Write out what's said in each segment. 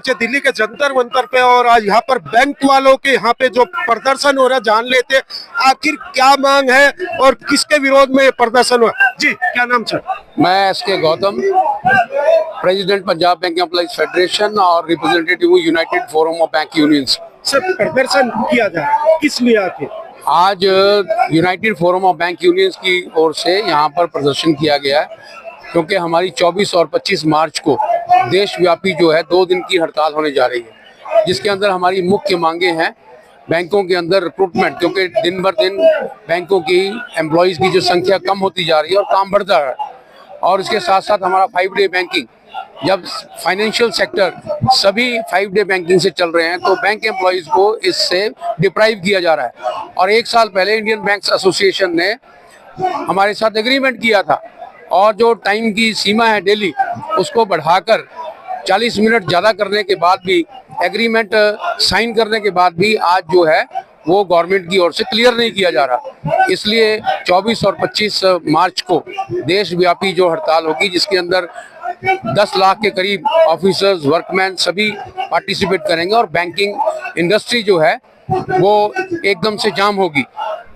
पहुंचे दिल्ली के जंतर मंतर पे और आज यहाँ पर बैंक वालों के यहाँ पे जो प्रदर्शन हो रहा है जान लेते आखिर क्या मांग है और किसके विरोध में ये प्रदर्शन हुआ। जी क्या नाम सर? मैं S K Gautam, president Punjab bank employees federation और रिप्रेजेंटेटिव हूँ United Forum of Bank Unions. Sir प्रदर्शन किया जा रहा है किस लिए आखिर? आज United Forum of Bank Unions की ओर से यहाँ पर प्रदर्शन किया गया है क्योंकि हमारी 24 और 25 मार्च को देशव्यापी जो है 2 दिन की हड़ताल होने जा रही है, जिसके अंदर हमारी मुख्य मांगे हैं बैंकों के अंदर रिक्रूटमेंट, क्योंकि दिन बर दिन बैंकों की एम्प्लॉयज़ की जो संख्या कम होती जा रही है और काम बढ़ता है, और इसके साथ साथ हमारा 5 डे बैंकिंग, जब फाइनेंशियल सेक्टर सभी 5 डे बैंकिंग से चल रहे हैं तो बैंक एम्प्लॉयज़ को इससे डिप्राइव किया जा रहा है। और 1 साल पहले इंडियन बैंक्स एसोसिएशन ने हमारे साथ एग्रीमेंट किया था और जो टाइम की सीमा है डेली उसको बढ़ाकर 40 मिनट ज़्यादा करने के बाद भी, एग्रीमेंट साइन करने के बाद भी आज जो है वो गवर्नमेंट की ओर से क्लियर नहीं किया जा रहा। इसलिए 24 और 25 मार्च को देशव्यापी जो हड़ताल होगी, जिसके अंदर 10 लाख के करीब ऑफिसर्स, वर्कमैन सभी पार्टिसिपेट करेंगे और बैंकिंग इंडस्ट्री जो है वो एकदम से जाम होगी।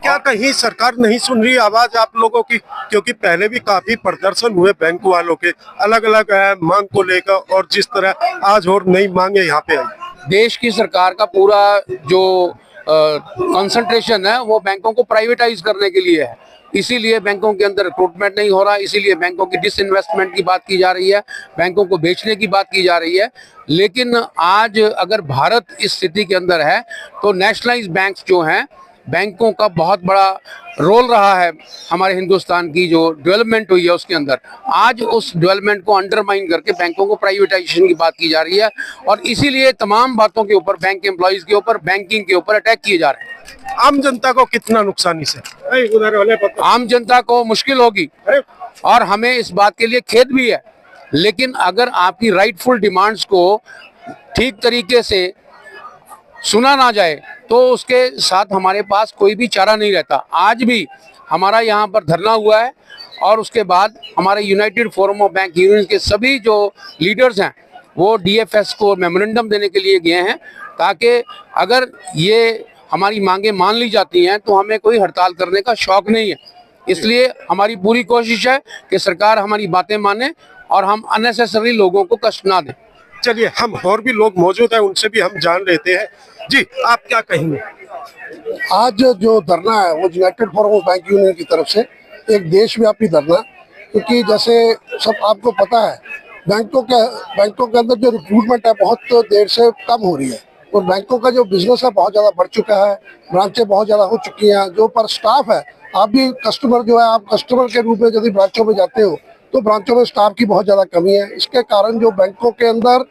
क्या कहीं सरकार नहीं सुन रही आवाज आप लोगों की? क्योंकि पहले भी काफी प्रदर्शन हुए बैंक वालों के अलग अलग मांग को लेकर, और जिस तरह आज और नई मांगे यहाँ पे आई। देश की सरकार का पूरा जो कंसंट्रेशन है वो बैंकों को प्राइवेटाइज करने के लिए है, इसीलिए बैंकों के अंदर रिक्रूटमेंट नहीं हो रहा, इसीलिए बैंकों की डिसइन्वेस्टमेंट की बात की जा रही है, बैंकों को बेचने की बात की जा रही है। लेकिन आज अगर भारत इस स्थिति के अंदर है तो नेशनलाइज बैंक्स जो हैं, बैंकों का बहुत बड़ा रोल रहा है हमारे हिंदुस्तान की जो डेवलपमेंट हुई है उसके अंदर। आज उस डेवलपमेंट को अंडरमाइन करके बैंकों को प्राइवेटाइजेशन की बात की जा रही है, और इसीलिए तमाम बातों के ऊपर, बैंक एम्प्लॉयज के ऊपर, बैंकिंग के ऊपर अटैक किए जा रहे हैं। आम जनता को कितना नुकसान इससे? आम जनता को मुश्किल होगी और हमें इस बात के लिए खेद भी है, लेकिन अगर आपकी राइटफुल डिमांड्स को ठीक तरीके से सुना ना जाए तो उसके साथ हमारे पास कोई भी चारा नहीं रहता। आज भी हमारा यहाँ पर धरना हुआ है और उसके बाद हमारे United Forum of bank union के सभी जो लीडर्स हैं वो डीएफएस को मेमोरेंडम देने के लिए गए हैं, ताकि अगर ये हमारी मांगे मान ली जाती हैं तो हमें कोई हड़ताल करने का शौक नहीं है। इसलिए हमारी पूरी कोशिश है कि सरकार हमारी बातें माने और हम अननेसेसरी लोगों को कष्ट ना दें। चलिए हम और भी लोग मौजूद हैं, उनसे भी हम जान लेते हैं। जी आप क्या कहेंगे? आज जो धरना है वो United Forum of bank union की तरफ से एक देशव्यापी धरना, क्योंकि जैसे सब आपको पता है बैंकों के अंदर जो रिक्रूटमेंट है बहुत देर से कम हो रही है, और बैंकों का जो बिजनेस है बहुत ज़्यादा बढ़ चुका है, ब्रांचें बहुत ज़्यादा हो चुकी हैं। जो पर स्टाफ है, आप भी कस्टमर जो है, आप कस्टमर के रूप में यदि ब्रांचों में जाते हो तो ब्रांचों में स्टाफ की बहुत ज़्यादा कमी है। इसके कारण जो बैंकों के अंदर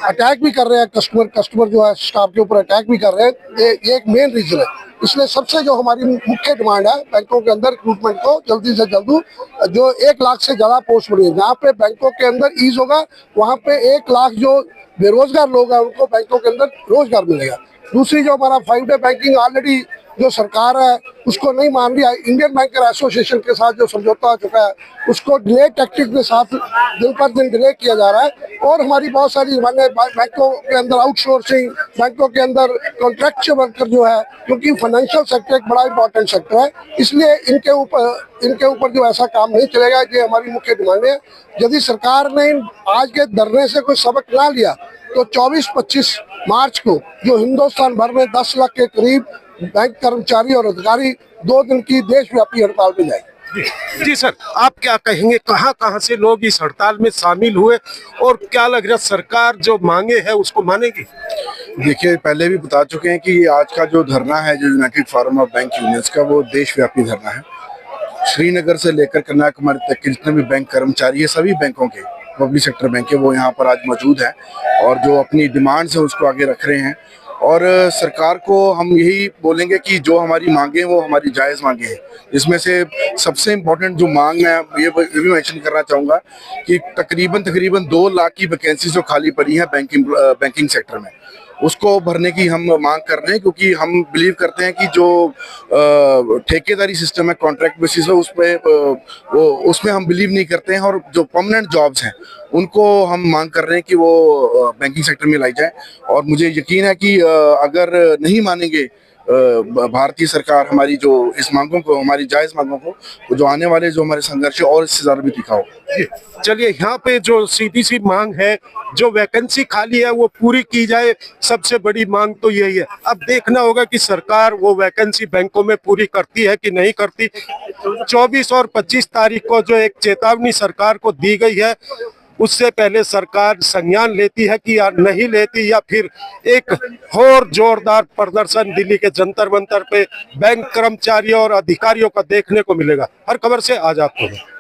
अटैक भी कर रहे हैं कस्टमर जो है स्टाफ के ऊपर अटैक भी कर रहे हैं, ये एक मेन रीज़न है। इसलिए सबसे जो हमारी मुख्य डिमांड है बैंकों के अंदर रिक्रूटमेंट को जल्दी से जल्दी, जो 1 लाख से ज़्यादा पोस्ट बनी है, जहाँ पे बैंकों के अंदर ईज होगा वहाँ पे 1 लाख जो बेरोजगार लोग हैं उनको बैंकों के अंदर रोजगार मिलेगा। दूसरी जो हमारा 5 डे बैंकिंग ऑलरेडी जो सरकार है उसको नहीं मान रही है, इंडियन बैंकर एसोसिएशन के साथ जो समझौता हो चुका है उसको डिले टैक्टिक के साथ दिन पर दिन डिले किया जा रहा है। और हमारी बहुत सारी मांगे, बैंकों के अंदर आउटसोर्सिंग, बैंकों के अंदर कॉन्ट्रैक्चुअल वर्कर जो है, क्योंकि फाइनेंशियल सेक्टर एक बड़ा इंपॉर्टेंट सेक्टर है, इसलिए इनके ऊपर जो ऐसा काम नहीं चलेगा। ये हमारी मुख्य डिमांड है। यदि सरकार ने आज के धरने से कोई सबक ना लिया तो 24-25 मार्च को जो हिंदुस्तान भर में 10 लाख के करीब बैंक कर्मचारी और अधिकारी 2 दिन की देशव्यापी हड़ताल पे जाएंगे। जी सर आप क्या कहेंगे, कहाँ से लोग इस हड़ताल में शामिल हुए और क्या लग रहा है सरकार जो मांगे है उसको मानेगी? देखिए पहले भी बता चुके हैं कि आज का जो धरना है जो United Forum of Bank unions का, वो देशव्यापी धरना है। श्रीनगर से लेकर कन्याकुमारी तक के जितने भी बैंक कर्मचारी है, सभी बैंकों के, पब्लिक सेक्टर बैंक के, वो यहाँ पर आज मौजूद हैं और जो अपनी डिमांड्स है उसको आगे रख रहे हैं। और सरकार को हम यही बोलेंगे कि जो हमारी मांगे हैं वो हमारी जायज़ मांगे हैं। इसमें से सबसे इम्पोर्टेंट जो मांग है ये भी मेंशन करना चाहूँगा कि तकरीबन 2 लाख की वैकेंसी जो खाली पड़ी है बैंकिंग सेक्टर में, उसको भरने की हम मांग कर रहे हैं, क्योंकि हम बिलीव करते हैं कि जो ठेकेदारी सिस्टम है, कॉन्ट्रैक्ट बेसिस है, उसमें हम बिलीव नहीं करते हैं। और जो परमानेंट जॉब्स हैं उनको हम मांग कर रहे हैं कि वो बैंकिंग सेक्टर में लाई जाए। और मुझे यकीन है कि अगर नहीं मानेंगे भारतीय सरकार हमारी जो इस मांगों को, हमारी जायज मांगों को, तो जो आने वाले जो हमारे संघर्ष है और इससे ज्यादा भी तीखा हो। चलिए, यहाँ पे जो सीधी सी मांग है, जो वैकेंसी खाली है वो पूरी की जाए, सबसे बड़ी मांग तो यही है। अब देखना होगा कि सरकार वो वैकेंसी बैंकों में पूरी करती है कि नहीं करती। 24 और 25 तारीख को जो एक चेतावनी सरकार को दी गई है, उससे पहले सरकार संज्ञान लेती है कि या नहीं लेती, या फिर एक और जोरदार प्रदर्शन दिल्ली के जंतर मंतर पे बैंक कर्मचारियों और अधिकारियों का देखने को मिलेगा। हर खबर से आजाद होगा।